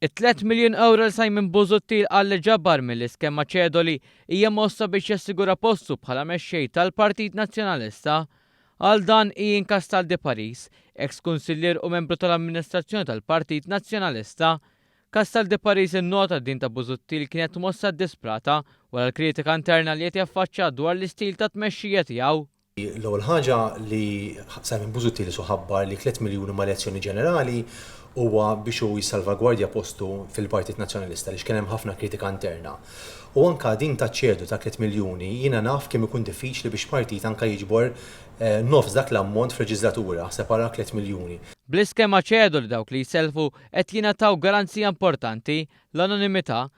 it-3 miljun euro li Simon Busuttil għalli ġabbar mill-iskema ċedoli hija mossa biex jassigura postu bħala mexxej tal-Partit Nazzjonalista. Għal dan Ian Castal de Paris, ex-kunsillier u membru tal-amministrazzjoni tal-Partit Nazzjonalista. Castal de Paris innota din ta' Busuttil kienet mossa disprata wara l-kritika interna li qed jaffaċċja dwar l-istil ta' tmexxija tiegħu. L-ewwel ħaġa li Simon Busuttil ħabbar li 3 miljuni mal-elezzjoni ġenerali huwa biex hu jissalvagwardja postu fil-Partit Nazzjonalista li kien hemm ħafna kritika interna. U anka din ta' ċedu ta' 3 miljuni jiena naf kemm ikun diffiċli biex partit anka jiġbor nofs dak l-ammont f'leġislatura separa 3 miljuni. Bl-iskema ċedu li dawk li jselfu qed jingħataw garanzija importanti l-anonimità,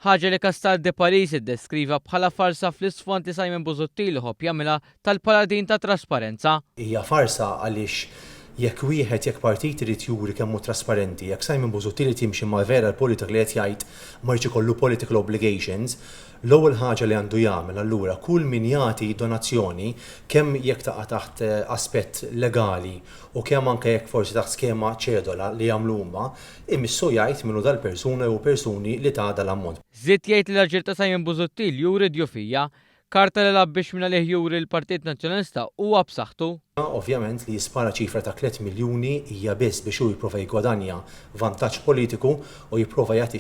ħaġa li Castal de Paris iddeskriva bħala farsa fl-isfond li Simon Busuttil ħobb jagħmilha tal-paladin ta' trasparenza. Hija farsa għaliex jekk partit irid juri kemm hu trasparenti, jekk Simon Busuttil jimxi mal-vera l-politika li qed jgħid ma jridx ikollu political obligations, l-ewwel ħaġa li għandu jagħmel allura kull min jagħti donazzjoni kemm jekk taqa' taħt aspett legali u kemm anke jekk forsi taħt skema ċedola li jagħmlu huma, imissu jgħid minnu dal-persuna u persuni li ta' dal-ammont. Żied jgħid li l-aġir ta' Simon Busuttil juri djufija, karta li labbix minna li juri l-Partit Nazzjonalista huwa b'saħħtu. Ovvjament li jispara ċifra ta' 3 miljuni hija biss biex hu jipprova jgwadanja vantaġġ politiku u jipprova jagħti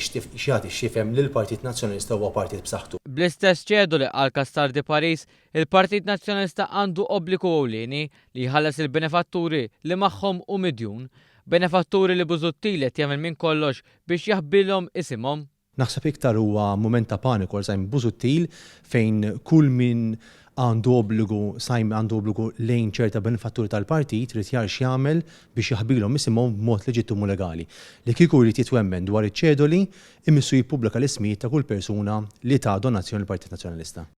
xifhem li l-Partit Nazzjonalista huwa partit b'saħħtu. Bl-istess ċedoli għal Castal de Paris, il-Partit Nazzjonalista għandu obbligu ewlieni li jħallas il-benefatturi li magħhom u midjun, benefatturi li Busuttil qed jagħmel minn kollox biex jaħbilhom isimhom. Naħseb iktar huwa mument ta' paniku għal Simon Busuttil fejn kull min għandu obbligu lejn ċerta benefatturi tal-partit trid jarx jagħmel biex jaħbilhom isimhom b'mod leġittimu legali. Li kieku jrid jitwemmen dwar iċ-ċedoli imissu jippubblika l-ismijiet ta' kull persuna li ta' donazzjoni l-Partit Nazzjonalista.